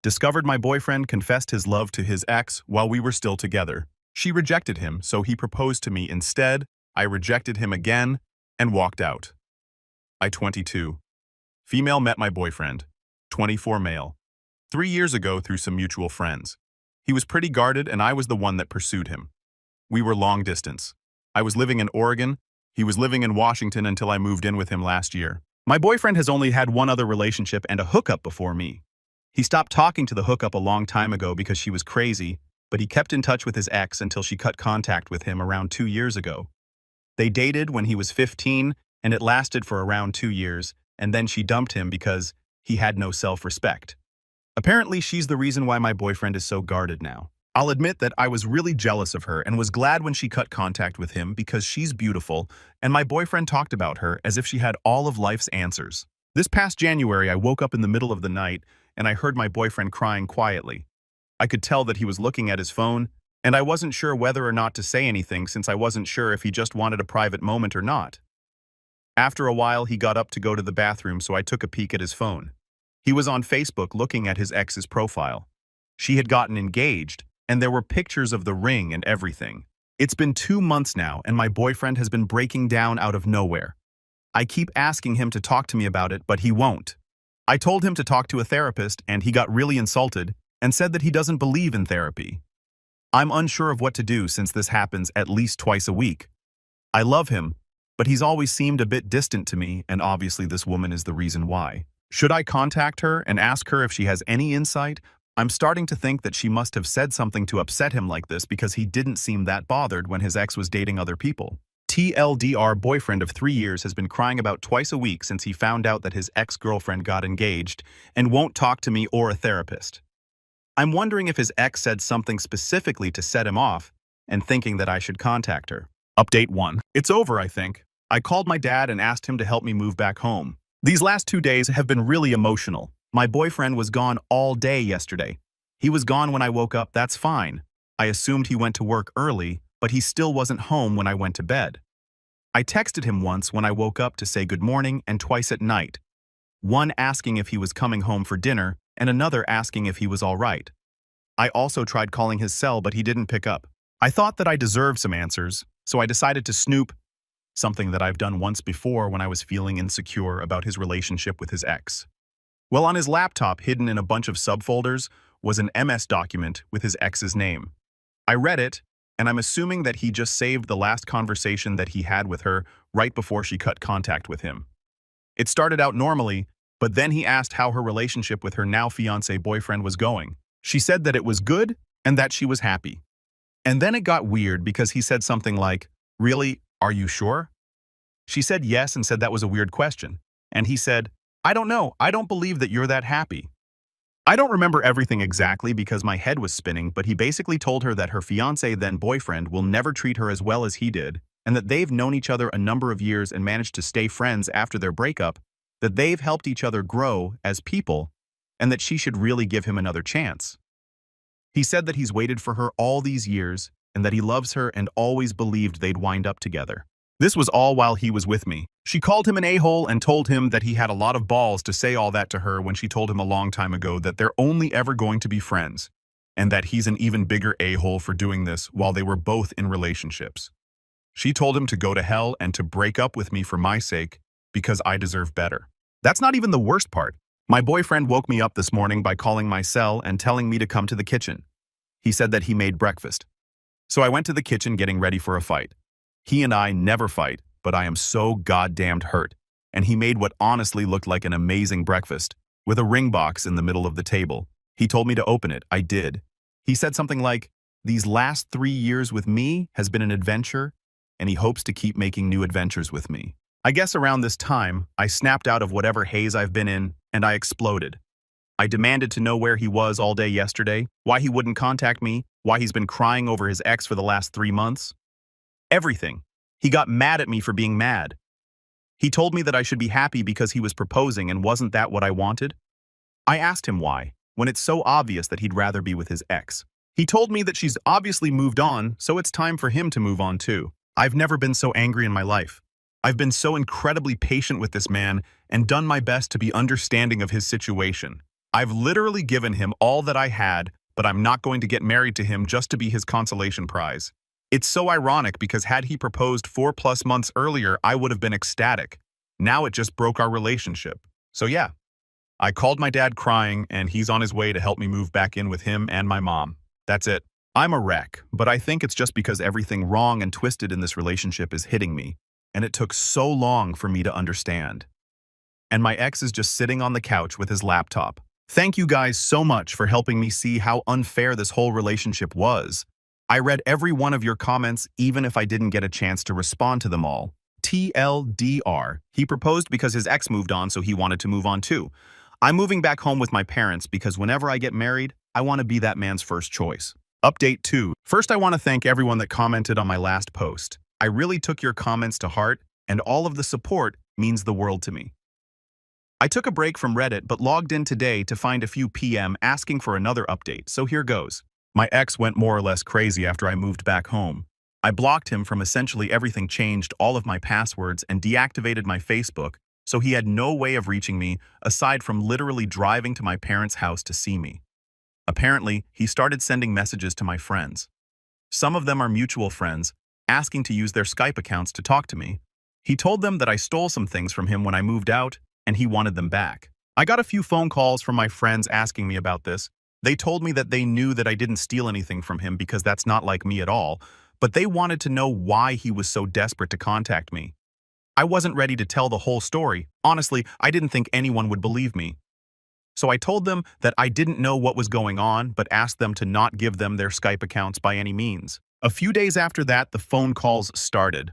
Discovered my boyfriend confessed his love to his ex while we were still together. She rejected him, so he proposed to me instead. I rejected him again and walked out. I 22. Female met my boyfriend. 24 male. 3 years ago through some mutual friends. He was pretty guarded and I was the one that pursued him. We were long distance. I was living in Oregon. He was living in Washington until I moved in with him last year. My boyfriend has only had one other relationship and a hookup before me. He stopped talking to the hookup a long time ago because she was crazy, but he kept in touch with his ex until she cut contact with him around 2 years ago. They dated when he was 15, and it lasted for around 2 years, and then she dumped him because he had no self-respect. Apparently, she's the reason why my boyfriend is so guarded now. I'll admit that I was really jealous of her and was glad when she cut contact with him because she's beautiful, and my boyfriend talked about her as if she had all of life's answers. This past January, I woke up in the middle of the night and I heard my boyfriend crying quietly. I could tell that he was looking at his phone, and I wasn't sure whether or not to say anything since I wasn't sure if he just wanted a private moment or not. After a while, he got up to go to the bathroom, so I took a peek at his phone. He was on Facebook looking at his ex's profile. She had gotten engaged, and there were pictures of the ring and everything. It's been 2 months now, and my boyfriend has been breaking down out of nowhere. I keep asking him to talk to me about it, but he won't. I told him to talk to a therapist, and he got really insulted and said that he doesn't believe in therapy. I'm unsure of what to do since this happens at least twice a week. I love him, but he's always seemed a bit distant to me, and obviously this woman is the reason why. Should I contact her and ask her if she has any insight? I'm starting to think that she must have said something to upset him like this because he didn't seem that bothered when his ex was dating other people. TLDR boyfriend of 3 years has been crying about twice a week since he found out that his ex-girlfriend got engaged and won't talk to me or a therapist. I'm wondering if his ex said something specifically to set him off and thinking that I should contact her. Update 1. It's over, I think. I called my dad and asked him to help me move back home. These last 2 days have been really emotional. My boyfriend was gone all day yesterday. He was gone when I woke up, that's fine. I assumed he went to work early, but he still wasn't home when I went to bed. I texted him once when I woke up to say good morning and twice at night. One asking if he was coming home for dinner and another asking if he was all right. I also tried calling his cell, but he didn't pick up. I thought that I deserved some answers, so I decided to snoop, something that I've done once before when I was feeling insecure about his relationship with his ex. Well, on his laptop, hidden in a bunch of subfolders, was an MS document with his ex's name. I read it, and I'm assuming that he just saved the last conversation that he had with her right before she cut contact with him. It started out normally, but then he asked how her relationship with her now fiancé boyfriend was going. She said that it was good and that she was happy. And then it got weird because he said something like, "Really, are you sure?" She said yes and said that was a weird question. And he said, "I don't know, I don't believe that you're that happy." I don't remember everything exactly because my head was spinning, but he basically told her that her fiancé then boyfriend will never treat her as well as he did, and that they've known each other a number of years and managed to stay friends after their breakup, that they've helped each other grow as people, and that she should really give him another chance. He said that he's waited for her all these years, and that he loves her and always believed they'd wind up together. This was all while he was with me. She called him an a-hole and told him that he had a lot of balls to say all that to her when she told him a long time ago that they're only ever going to be friends, and that he's an even bigger a-hole for doing this while they were both in relationships. She told him to go to hell and to break up with me for my sake because I deserve better. That's not even the worst part. My boyfriend woke me up this morning by calling my cell and telling me to come to the kitchen. He said that he made breakfast. So I went to the kitchen getting ready for a fight. He and I never fight, but I am so goddamned hurt. And he made what honestly looked like an amazing breakfast, with a ring box in the middle of the table. He told me to open it. I did. He said something like, "These last 3 years with me has been an adventure, and he hopes to keep making new adventures with me." I guess around this time, I snapped out of whatever haze I've been in, and I exploded. I demanded to know where he was all day yesterday, why he wouldn't contact me, why he's been crying over his ex for the last 3 months. Everything. He got mad at me for being mad. He told me that I should be happy because he was proposing, and wasn't that what I wanted? I asked him why, when it's so obvious that he'd rather be with his ex. He told me that she's obviously moved on, so it's time for him to move on too. I've never been so angry in my life. I've been so incredibly patient with this man and done my best to be understanding of his situation. I've literally given him all that I had, but I'm not going to get married to him just to be his consolation prize. It's so ironic because had he proposed 4+ months earlier, I would have been ecstatic. Now it just broke our relationship. So yeah, I called my dad crying, and he's on his way to help me move back in with him and my mom. That's it. I'm a wreck, but I think it's just because everything wrong and twisted in this relationship is hitting me, and it took so long for me to understand. And my ex is just sitting on the couch with his laptop. Thank you guys so much for helping me see how unfair this whole relationship was. I read every one of your comments, even if I didn't get a chance to respond to them all. TLDR. He proposed because his ex moved on, so he wanted to move on too. I'm moving back home with my parents because whenever I get married, I want to be that man's first choice. Update 2. First, I want to thank everyone that commented on my last post. I really took your comments to heart, and all of the support means the world to me. I took a break from Reddit but logged in today to find a few PM asking for another update, so here goes. My ex went more or less crazy after I moved back home. I blocked him from essentially everything, changed all of my passwords, and deactivated my Facebook, so he had no way of reaching me aside from literally driving to my parents' house to see me. Apparently, he started sending messages to my friends. Some of them are mutual friends, asking to use their Skype accounts to talk to me. He told them that I stole some things from him when I moved out, and he wanted them back. I got a few phone calls from my friends asking me about this. They told me that they knew that I didn't steal anything from him because that's not like me at all, but they wanted to know why he was so desperate to contact me. I wasn't ready to tell the whole story. Honestly, I didn't think anyone would believe me. So I told them that I didn't know what was going on, but asked them to not give them their Skype accounts by any means. A few days after that, the phone calls started,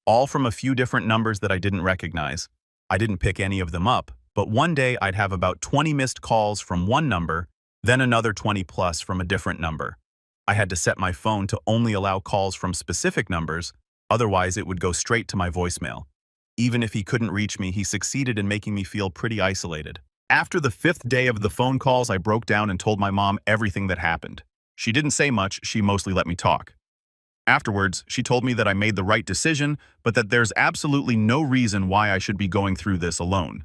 all from a few different numbers that I didn't recognize. I didn't pick any of them up, but one day I'd have about 20 missed calls from one number, then another 20 plus from a different number. I had to set my phone to only allow calls from specific numbers, otherwise it would go straight to my voicemail. Even if he couldn't reach me, he succeeded in making me feel pretty isolated. After the 5th day of the phone calls, I broke down and told my mom everything that happened. She didn't say much, she mostly let me talk. Afterwards, she told me that I made the right decision, but that there's absolutely no reason why I should be going through this alone.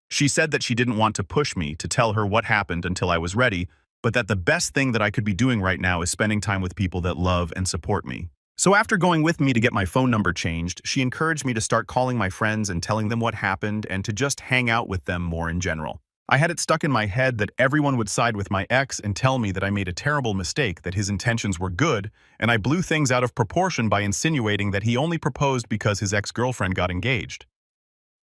She said that she didn't want to push me to tell her what happened until I was ready, but that the best thing that I could be doing right now is spending time with people that love and support me. So after going with me to get my phone number changed, she encouraged me to start calling my friends and telling them what happened and to just hang out with them more in general. I had it stuck in my head that everyone would side with my ex and tell me that I made a terrible mistake, that his intentions were good, and I blew things out of proportion by insinuating that he only proposed because his ex-girlfriend got engaged.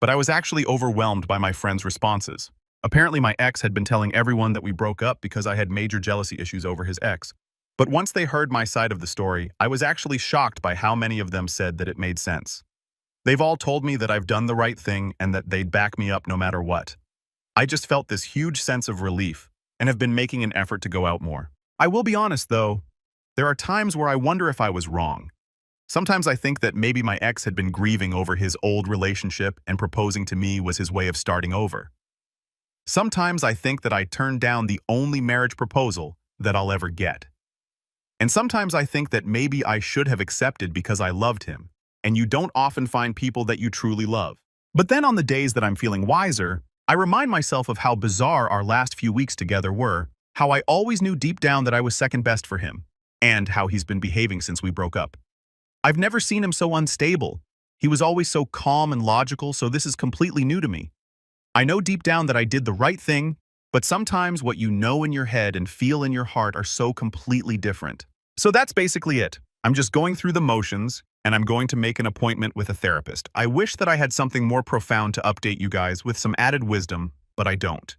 But I was actually overwhelmed by my friends' responses. Apparently my ex had been telling everyone that we broke up because I had major jealousy issues over his ex. But once they heard my side of the story, I was actually shocked by how many of them said that it made sense. They've all told me that I've done the right thing and that they'd back me up no matter what. I just felt this huge sense of relief and have been making an effort to go out more. I will be honest though, there are times where I wonder if I was wrong. Sometimes I think that maybe my ex had been grieving over his old relationship and proposing to me was his way of starting over. Sometimes I think that I turned down the only marriage proposal that I'll ever get. And sometimes I think that maybe I should have accepted because I loved him, and you don't often find people that you truly love. But then on the days that I'm feeling wiser, I remind myself of how bizarre our last few weeks together were, how I always knew deep down that I was second best for him, and how he's been behaving since we broke up. I've never seen him so unstable. He was always so calm and logical, so this is completely new to me. I know deep down that I did the right thing, but sometimes what you know in your head and feel in your heart are so completely different. So that's basically it. I'm just going through the motions, and I'm going to make an appointment with a therapist. I wish that I had something more profound to update you guys with some added wisdom, but I don't.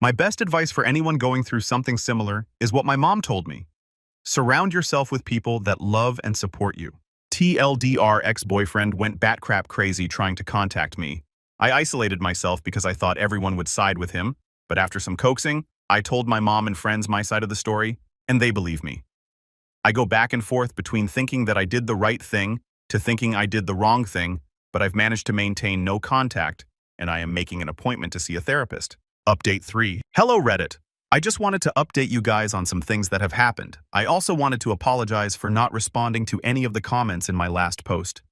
My best advice for anyone going through something similar is what my mom told me. Surround yourself with people that love and support you. TLDR ex-boyfriend went batcrap crazy trying to contact me. I isolated myself because I thought everyone would side with him, but after some coaxing, I told my mom and friends my side of the story, and they believe me. I go back and forth between thinking that I did the right thing to thinking I did the wrong thing, but I've managed to maintain no contact, and I am making an appointment to see a therapist. Update 3. Hello Reddit. I just wanted to update you guys on some things that have happened. I also wanted to apologize for not responding to any of the comments in my last post.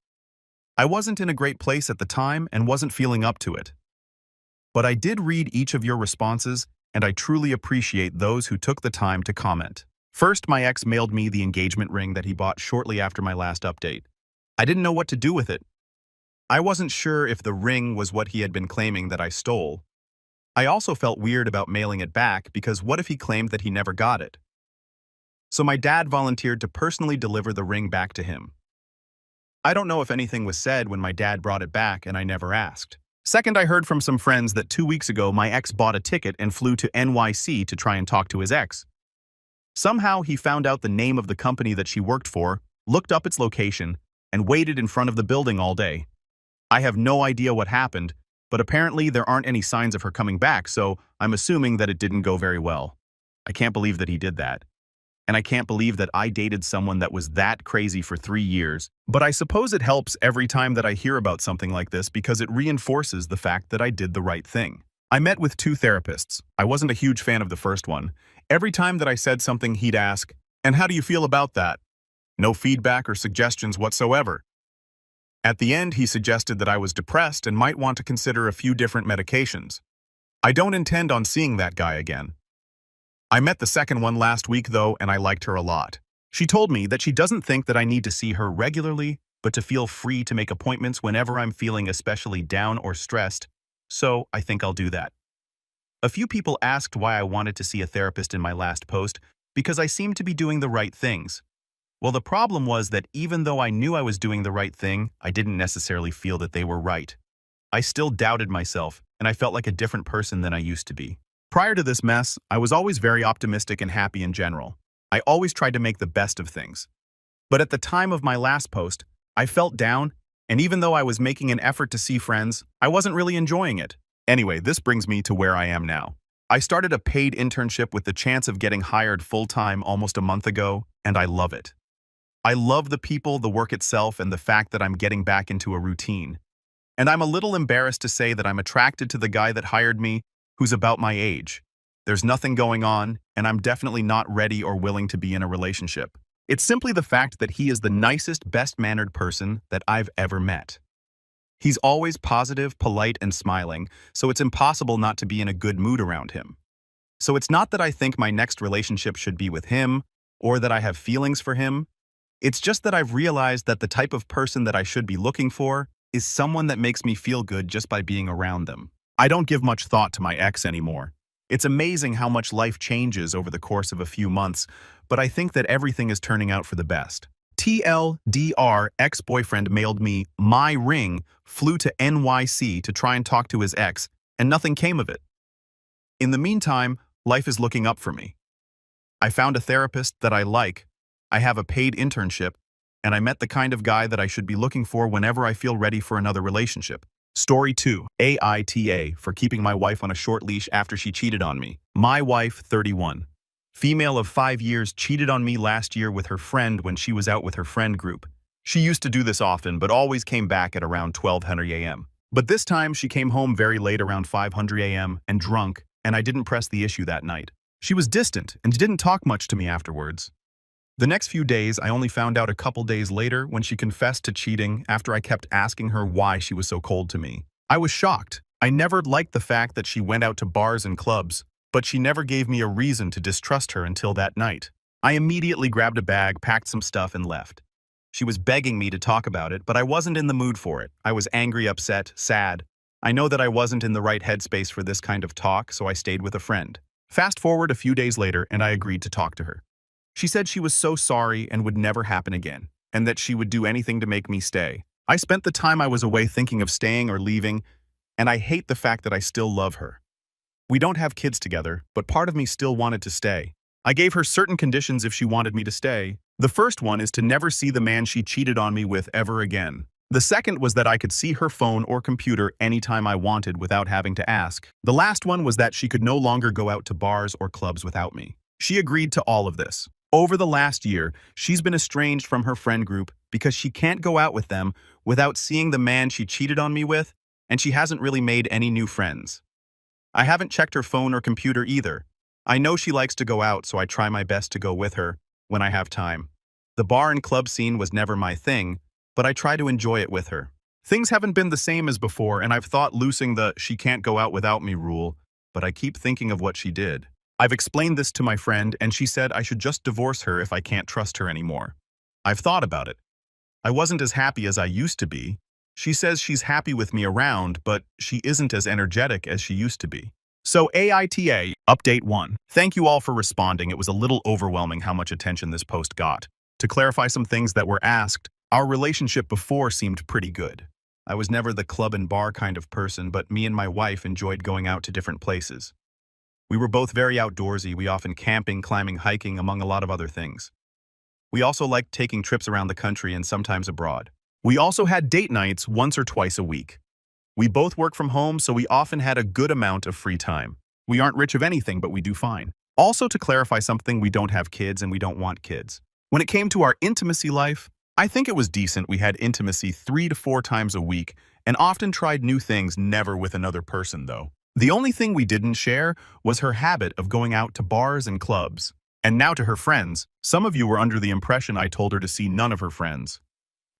I wasn't in a great place at the time and wasn't feeling up to it. But I did read each of your responses, and I truly appreciate those who took the time to comment. First, my ex mailed me the engagement ring that he bought shortly after my last update. I didn't know what to do with it. I wasn't sure if the ring was what he had been claiming that I stole. I also felt weird about mailing it back because what if he claimed that he never got it? So my dad volunteered to personally deliver the ring back to him. I don't know if anything was said when my dad brought it back and I never asked. Second, I heard from some friends that 2 weeks ago my ex bought a ticket and flew to NYC to try and talk to his ex. Somehow he found out the name of the company that she worked for, looked up its location, and waited in front of the building all day. I have no idea what happened, but apparently there aren't any signs of her coming back, so I'm assuming that it didn't go very well. I can't believe that he did that. And I can't believe that I dated someone that was that crazy for 3 years. But I suppose it helps every time that I hear about something like this because it reinforces the fact that I did the right thing. I met with 2 therapists. I wasn't a huge fan of the first one. Every time that I said something, he'd ask, "And how do you feel about that?" No feedback or suggestions whatsoever. At the end, he suggested that I was depressed and might want to consider a few different medications. I don't intend on seeing that guy again. I met the second one last week, though, and I liked her a lot. She told me that she doesn't think that I need to see her regularly, but to feel free to make appointments whenever I'm feeling especially down or stressed, so I think I'll do that. A few people asked why I wanted to see a therapist in my last post, because I seemed to be doing the right things. Well, the problem was that even though I knew I was doing the right thing, I didn't necessarily feel that they were right. I still doubted myself, and I felt like a different person than I used to be. Prior to this mess, I was always very optimistic and happy in general. I always tried to make the best of things. But at the time of my last post, I felt down, and even though I was making an effort to see friends, I wasn't really enjoying it. Anyway, this brings me to where I am now. I started a paid internship with the chance of getting hired full-time almost a month ago, and I love it. I love the people, the work itself, and the fact that I'm getting back into a routine. And I'm a little embarrassed to say that I'm attracted to the guy that hired me, who's about my age. There's nothing going on, and I'm definitely not ready or willing to be in a relationship. It's simply the fact that he is the nicest, best-mannered person that I've ever met. He's always positive, polite, and smiling, so it's impossible not to be in a good mood around him. So it's not that I think my next relationship should be with him, or that I have feelings for him. It's just that I've realized that the type of person that I should be looking for is someone that makes me feel good just by being around them. I don't give much thought to my ex anymore. It's amazing how much life changes over the course of a few months, but I think that everything is turning out for the best. TLDR, ex-boyfriend mailed me my ring, flew to NYC to try and talk to his ex, and nothing came of it. In the meantime, life is looking up for me. I found a therapist that I like, I have a paid internship, and I met the kind of guy that I should be looking for whenever I feel ready for another relationship. Story 2. AITA for keeping my wife on a short leash after she cheated on me. My wife, 31. Female of 5 years, cheated on me last year with her friend when she was out with her friend group. She used to do this often, but always came back at around 1200 a.m. But this time, she came home very late around 500 a.m. and drunk, and I didn't press the issue that night. She was distant and didn't talk much to me afterwards. The next few days, I only found out a couple days later when she confessed to cheating after I kept asking her why she was so cold to me. I was shocked. I never liked the fact that she went out to bars and clubs, but she never gave me a reason to distrust her until that night. I immediately grabbed a bag, packed some stuff, and left. She was begging me to talk about it, but I wasn't in the mood for it. I was angry, upset, sad. I know that I wasn't in the right headspace for this kind of talk, so I stayed with a friend. Fast forward a few days later, and I agreed to talk to her. She said she was so sorry and would never happen again, and that she would do anything to make me stay. I spent the time I was away thinking of staying or leaving, and I hate the fact that I still love her. We don't have kids together, but part of me still wanted to stay. I gave her certain conditions if she wanted me to stay. The first one is to never see the man she cheated on me with ever again. The second was that I could see her phone or computer anytime I wanted without having to ask. The last one was that she could no longer go out to bars or clubs without me. She agreed to all of this. Over the last year, she's been estranged from her friend group because she can't go out with them without seeing the man she cheated on me with, and she hasn't really made any new friends. I haven't checked her phone or computer either. I know she likes to go out, so I try my best to go with her when I have time. The bar and club scene was never my thing, but I try to enjoy it with her. Things haven't been the same as before, and I've thought loosing the "she can't go out without me" rule but I keep thinking of what she did. I've explained this to my friend, and she said I should just divorce her if I can't trust her anymore. I've thought about it. I wasn't as happy as I used to be. She says she's happy with me around, but she isn't as energetic as she used to be. So AITA, Update 1. Thank you all for responding. It was a little overwhelming how much attention this post got. To clarify some things that were asked, our relationship before seemed pretty good. I was never the club and bar kind of person, but me and my wife enjoyed going out to different places. We were both very outdoorsy, we often camping, climbing, hiking, among a lot of other things. We also liked taking trips around the country and sometimes abroad. We also had date nights once or twice a week. We both work from home, so we often had a good amount of free time. We aren't rich of anything, but we do fine. Also, to clarify something, we don't have kids and we don't want kids. When it came to our intimacy life, I think it was decent. We had intimacy 3 to 4 times a week and often tried new things, never with another person though. The only thing we didn't share was her habit of going out to bars and clubs. And now to her friends. Some of you were under the impression I told her to see none of her friends.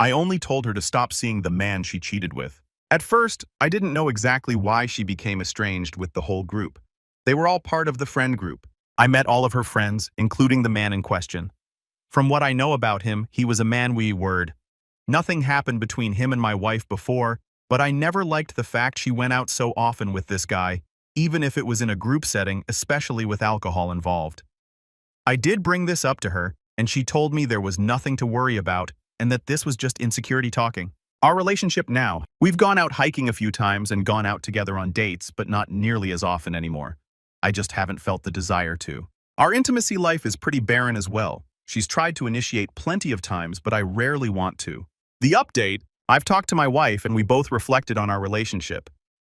I only told her to stop seeing the man she cheated with. At first, I didn't know exactly why she became estranged with the whole group. They were all part of the friend group. I met all of her friends, including the man in question. From what I know about him, he was a man we word. Nothing happened between him and my wife before, but I never liked the fact she went out so often with this guy, even if it was in a group setting, especially with alcohol involved. I did bring this up to her, and she told me there was nothing to worry about and that this was just insecurity talking. Our relationship now, we've gone out hiking a few times and gone out together on dates, but not nearly as often anymore. I just haven't felt the desire to. Our intimacy life is pretty barren as well. She's tried to initiate plenty of times, but I rarely want to. The update, I've talked to my wife and we both reflected on our relationship.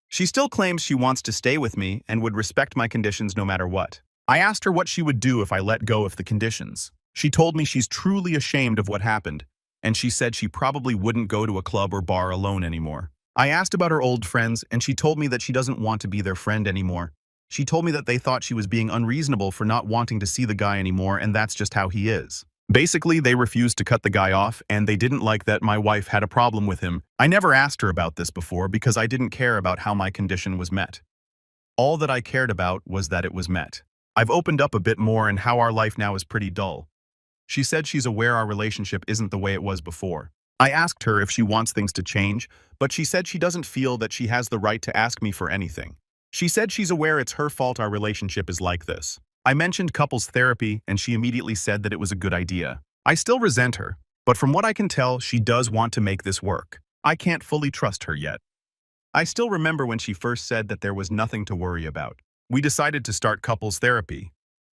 She still claims she wants to stay with me and would respect my conditions no matter what. I asked her what she would do if I let go of the conditions. She told me she's truly ashamed of what happened, and she said she probably wouldn't go to a club or bar alone anymore. I asked about her old friends, and she told me that she doesn't want to be their friend anymore. She told me that they thought she was being unreasonable for not wanting to see the guy anymore, and that's just how he is. Basically, they refused to cut the guy off, and they didn't like that my wife had a problem with him. I never asked her about this before because I didn't care about how my condition was met. All that I cared about was that it was met. I've opened up a bit more and how our life now is pretty dull. She said she's aware our relationship isn't the way it was before. I asked her if she wants things to change, but she said she doesn't feel that she has the right to ask me for anything. She said she's aware it's her fault our relationship is like this. I mentioned couples therapy and she immediately said that it was a good idea. I still resent her, but from what I can tell, she does want to make this work. I can't fully trust her yet. I still remember when she first said that there was nothing to worry about. We decided to start couples therapy.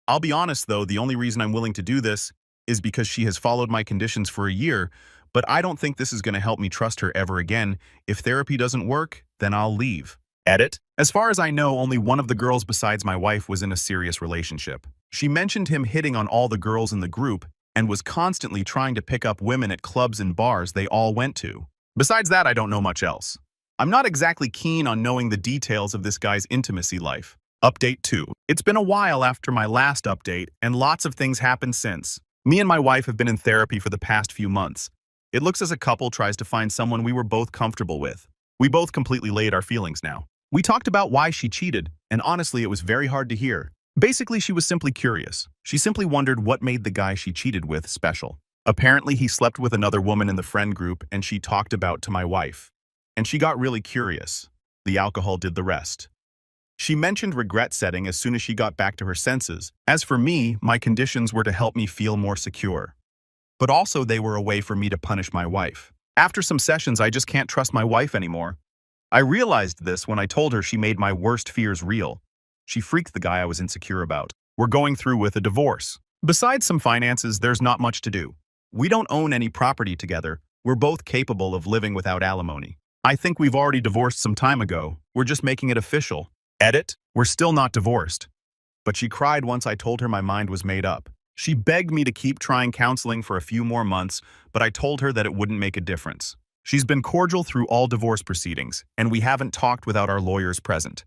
I'll be honest though, the only reason I'm willing to do this is because she has followed my conditions for a year, but I don't think this is going to help me trust her ever again. If therapy doesn't work, then I'll leave. Edit. As far as I know, only one of the girls besides my wife was in a serious relationship. She mentioned him hitting on all the girls in the group and was constantly trying to pick up women at clubs and bars they all went to. Besides that, I don't know much else. I'm not exactly keen on knowing the details of this guy's intimacy life. Update 2. It's been a while after my last update, and lots of things happened since. Me and my wife have been in therapy for the past few months. It looks as a couple tries to find someone we were both comfortable with. We both completely laid our feelings now. We talked about why she cheated, and honestly, it was very hard to hear. Basically, she was simply curious. She simply wondered what made the guy she cheated with special. Apparently, he slept with another woman in the friend group, and she talked about to my wife. And she got really curious. The alcohol did the rest. She mentioned regret setting as soon as she got back to her senses. As for me, my conditions were to help me feel more secure. But also they were a way for me to punish my wife. After some sessions, I just can't trust my wife anymore. I realized this when I told her she made my worst fears real. She freaked the guy I was insecure about. We're going through with a divorce. Besides some finances, there's not much to do. We don't own any property together. We're both capable of living without alimony. I think we've already divorced some time ago. We're just making it official. Edit. We're still not divorced. But she cried once I told her my mind was made up. She begged me to keep trying counseling for a few more months, but I told her that it wouldn't make a difference. She's been cordial through all divorce proceedings, and we haven't talked without our lawyers present.